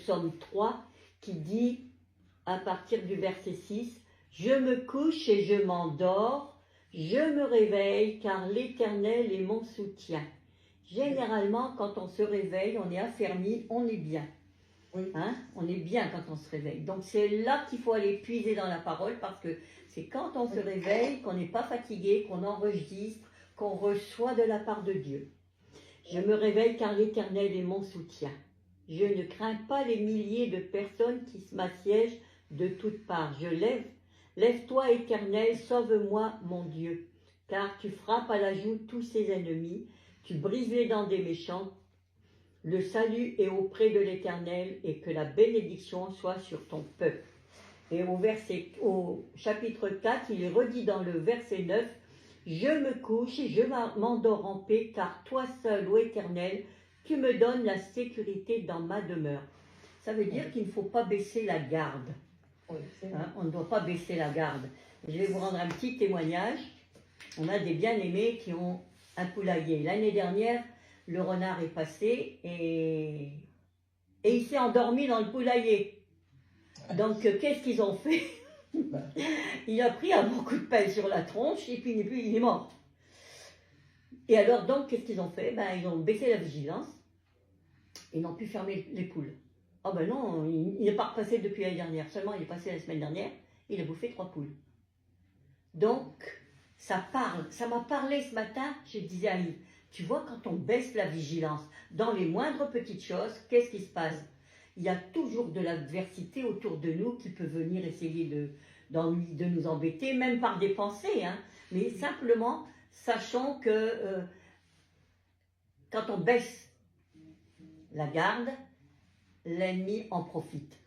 psaume 3 qui dit, à partir du verset 6, « Je me couche et je m'endors, je me réveille car l'Éternel est mon soutien. » Généralement, quand on se réveille, on est affermi, on est bien. Oui. Hein? On est bien quand on se réveille. Donc c'est là qu'il faut aller puiser dans la parole parce que c'est quand on se réveille qu'on n'est pas fatigué, qu'on enregistre, qu'on reçoit de la part de Dieu. Je me réveille car l'Éternel est mon soutien. Je ne crains pas les milliers de personnes qui m'assiègent de toutes parts. Lève-toi, Éternel, sauve-moi, mon Dieu, car tu frappes à la joue tous ses ennemis, tu brises les dents des méchants. Le salut est auprès de l'Éternel et que la bénédiction soit sur ton peuple. Et au chapitre 4, il est redit dans le verset 9, « Je me couche et je m'endors en paix, car toi seul, ô Éternel, tu me donnes la sécurité dans ma demeure. » Ça veut dire qu'il ne faut pas baisser la garde. Oui, Hein, on ne doit pas baisser la garde. Je vais vous rendre un petit témoignage. On a des bien-aimés qui ont un poulailler. L'année dernière, le renard est passé et il s'est endormi dans le poulailler. Donc, qu'est-ce qu'ils ont fait? Il a pris un bon coup de pelle sur la tronche et puis il est mort. Et alors, donc, qu'est-ce qu'ils ont fait? Ils ont baissé la vigilance. Ils n'ont pu fermer les poules. Ah ben non, il n'est pas repassé depuis l'année dernière. Seulement, il est passé la semaine dernière. Il a bouffé 3 poules. Donc, ça parle. Ça m'a parlé ce matin. Je disais à Yves, tu vois, quand on baisse la vigilance dans les moindres petites choses, qu'est-ce qui se passe? Il y a toujours de l'adversité autour de nous qui peut venir essayer de nous embêter, même par des pensées. Hein. Mais simplement, sachons que quand on baisse la garde, l'ennemi en profite.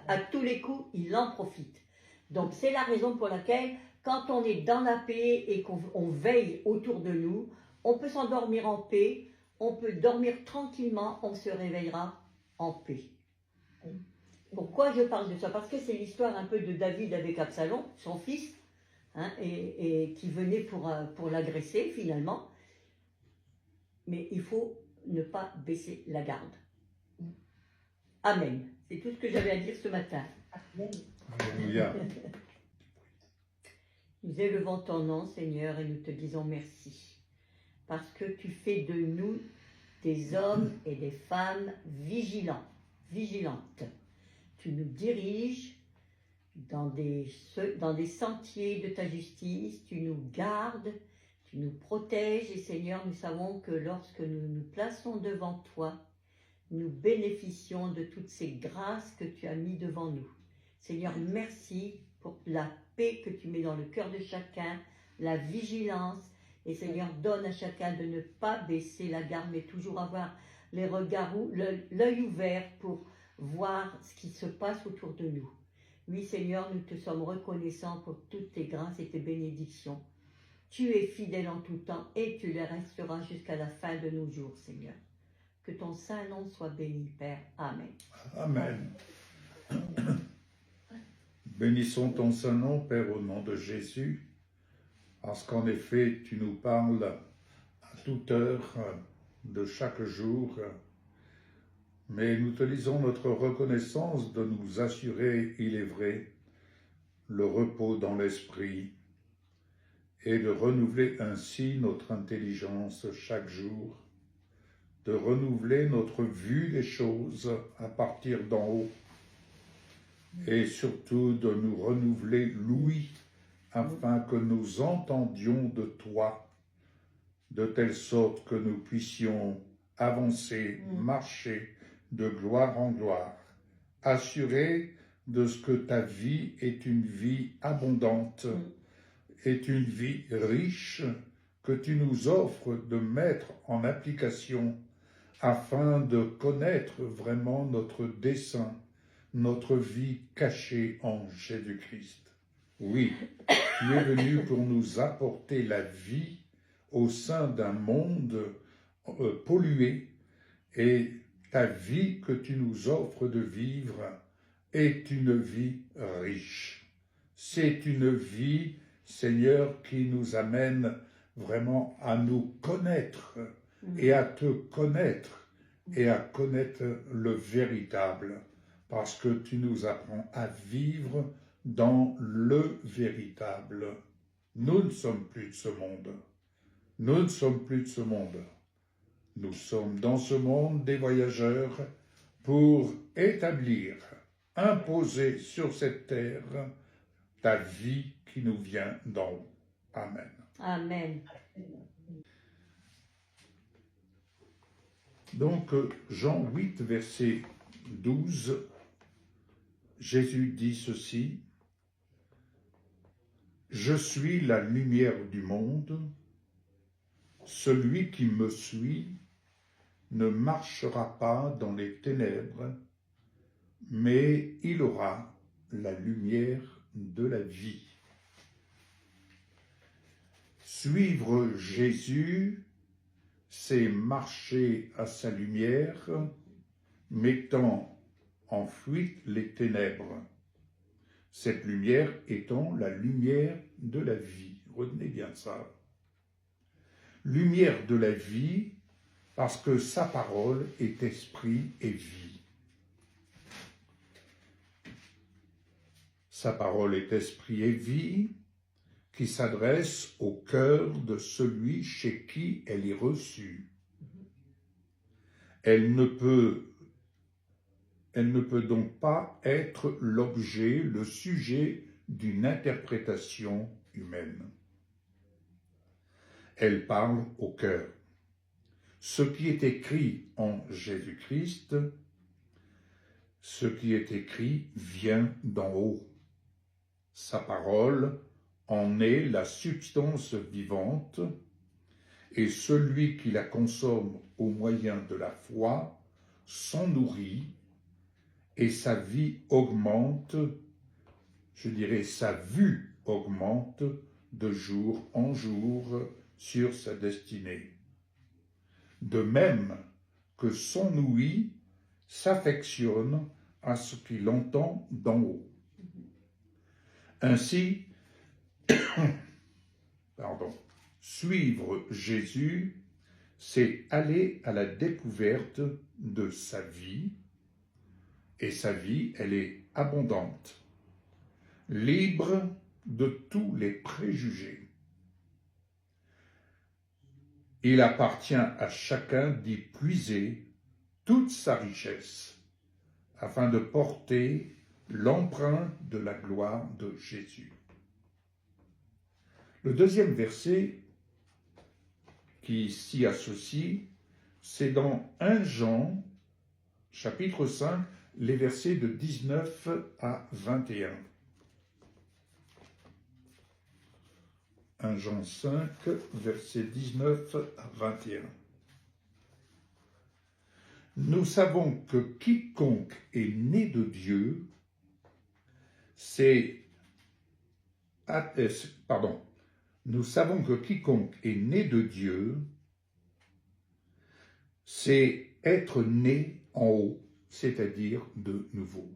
À tous les coups, il en profite. Donc c'est la raison pour laquelle, quand on est dans la paix et qu'on veille autour de nous, on peut s'endormir en paix, on peut dormir tranquillement, on se réveillera en paix. Pourquoi je parle de ça? Parce que c'est l'histoire un peu de David avec Absalom, son fils, hein, et qui venait pour l'agresser finalement. Mais il faut ne pas baisser la garde. Amen. C'est tout ce que j'avais à dire ce matin. Amen. Alléluia. Nous élevons ton nom, Seigneur, et nous te disons merci. Parce que tu fais de nous des hommes et des femmes vigilantes. Tu nous diriges dans des sentiers de ta justice, tu nous gardes, tu nous protèges. Et Seigneur, nous savons que lorsque nous nous plaçons devant toi, nous bénéficions de toutes ces grâces que tu as mis devant nous. Seigneur, merci pour la paix que tu mets dans le cœur de chacun, la vigilance. Et Seigneur, donne à chacun de ne pas baisser la garde, mais toujours avoir les regards, l'œil ouvert pour voir ce qui se passe autour de nous. Oui, Seigneur, nous te sommes reconnaissants pour toutes tes grâces et tes bénédictions. Tu es fidèle en tout temps et tu le resteras jusqu'à la fin de nos jours, Seigneur. Que ton saint nom soit béni, Père. Amen. Amen. Bénissons ton saint nom, Père, au nom de Jésus, parce qu'en effet, tu nous parles à toute heure de chaque jour. Mais nous te disons notre reconnaissance de nous assurer, il est vrai, le repos dans l'esprit et de renouveler ainsi notre intelligence chaque jour, de renouveler notre vue des choses à partir d'en haut et surtout de nous renouveler l'ouïe afin que nous entendions de toi de telle sorte que nous puissions avancer, marcher de gloire en gloire, assurés de ce que ta vie est une vie abondante, est une vie riche que tu nous offres de mettre en application afin de connaître vraiment notre dessein, notre vie cachée en Jésus-Christ. Oui, tu es venu pour nous apporter la vie au sein d'un monde pollué, et ta vie que tu nous offres de vivre est une vie riche. C'est une vie, Seigneur, qui nous amène vraiment à nous connaître et à te connaître et à connaître le véritable, parce que tu nous apprends à vivre dans le véritable. Nous ne sommes plus de ce monde. Nous ne sommes plus de ce monde. Nous sommes dans ce monde des voyageurs pour établir, imposer sur cette terre ta vie qui nous vient d'en haut. Amen. Amen. Donc, Jean 8, verset 12, Jésus dit ceci, « Je suis la lumière du monde, celui qui me suit ne marchera pas dans les ténèbres, mais il aura la lumière de la vie. » Suivre Jésus, c'est marcher à sa lumière, mettant en fuite les ténèbres. Cette lumière étant la lumière de la vie. Retenez bien ça. Lumière de la vie, parce que sa parole est esprit et vie. Sa parole est esprit et vie, qui s'adresse au cœur de celui chez qui elle est reçue. Elle ne peut donc pas être l'objet, le sujet d'une interprétation humaine. Elle parle au cœur. Ce qui est écrit en Jésus-Christ, ce qui est écrit vient d'en haut. Sa parole en est la substance vivante, et celui qui la consomme au moyen de la foi s'en nourrit, et sa vie augmente, je dirais sa vue augmente de jour en jour sur sa destinée. De même que son ouïe s'affectionne à ce qu'il entend d'en haut. Ainsi, suivre Jésus, c'est aller à la découverte de sa vie, et sa vie, elle est abondante, libre de tous les préjugés. Il appartient à chacun d'y puiser toute sa richesse, afin de porter l'empreinte de la gloire de Jésus. Le deuxième verset qui s'y associe, c'est dans 1 Jean, chapitre 5, les versets de 19 à 21. 1 Jean 5, versets 19 à 21. Nous savons que quiconque est né de Dieu, Nous savons que quiconque est né de Dieu, c'est être né en haut, c'est-à-dire de nouveau.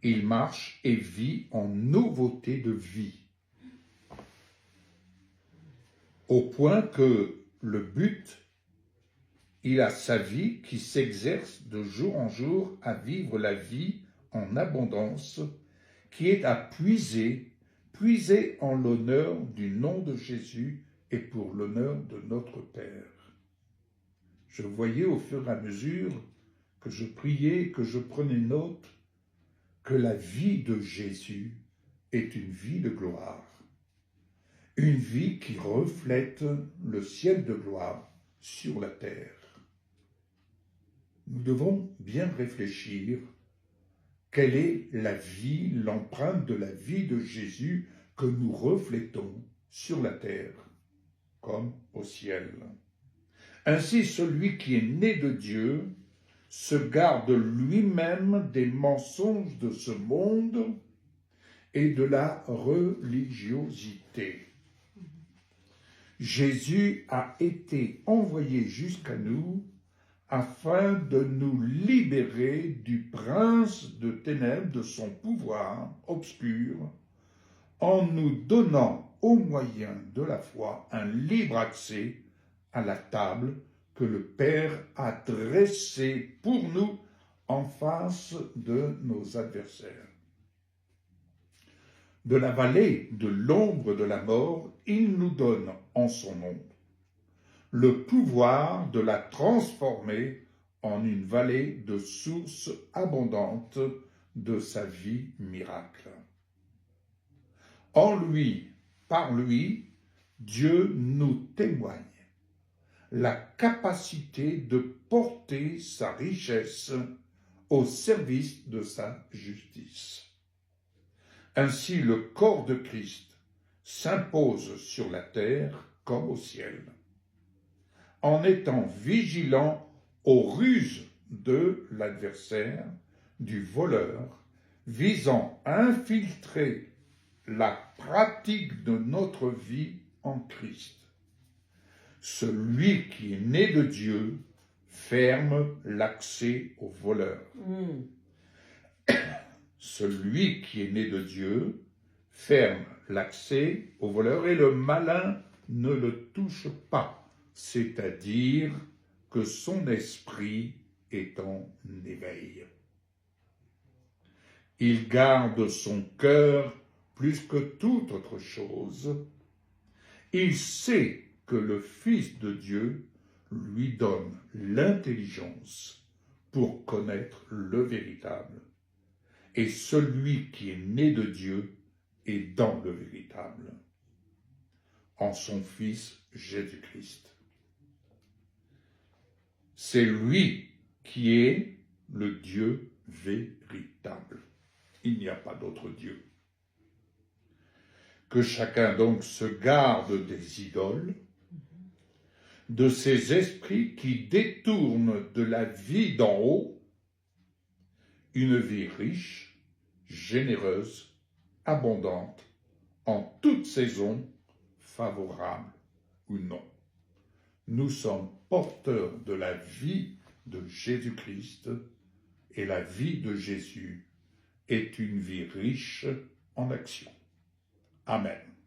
Il marche et vit en nouveauté de vie, au point que le but, il a sa vie qui s'exerce de jour en jour à vivre la vie en abondance, qui est à puiser en l'honneur du nom de Jésus et pour l'honneur de notre Père. Je voyais au fur et à mesure que je priais, que je prenais note, que la vie de Jésus est une vie de gloire, une vie qui reflète le ciel de gloire sur la terre. Nous devons bien réfléchir. Quelle est la vie, l'empreinte de la vie de Jésus que nous reflétons sur la terre comme au ciel? Ainsi, celui qui est né de Dieu se garde lui-même des mensonges de ce monde et de la religiosité. Jésus a été envoyé jusqu'à nous afin de nous libérer du prince de ténèbres, de son pouvoir obscur, en nous donnant au moyen de la foi un libre accès à la table que le Père a dressé pour nous en face de nos adversaires. De la vallée de l'ombre de la mort, il nous donne en son nom le pouvoir de la transformer en une vallée de sources abondantes de sa vie miracle. En lui, par lui, Dieu nous témoigne la capacité de porter sa richesse au service de sa justice. Ainsi, le corps de Christ s'impose sur la terre comme au ciel, en étant vigilant aux ruses de l'adversaire, du voleur, visant à infiltrer la pratique de notre vie en Christ. Celui qui est né de Dieu ferme l'accès aux voleurs. Celui qui est né de Dieu ferme l'accès aux voleurs et le malin ne le touche pas, c'est-à-dire que son esprit est en éveil. Il garde son cœur plus que toute autre chose. Il sait que le Fils de Dieu lui donne l'intelligence pour connaître le véritable. Et celui qui est né de Dieu est dans le véritable, en son Fils Jésus-Christ. C'est lui qui est le Dieu véritable. Il n'y a pas d'autre Dieu. Que chacun donc se garde des idoles, de ces esprits qui détournent de la vie d'en haut une vie riche, généreuse, abondante, en toute saison, favorable ou non. Nous sommes porteurs de la vie de Jésus-Christ et la vie de Jésus est une vie riche en action. Amen.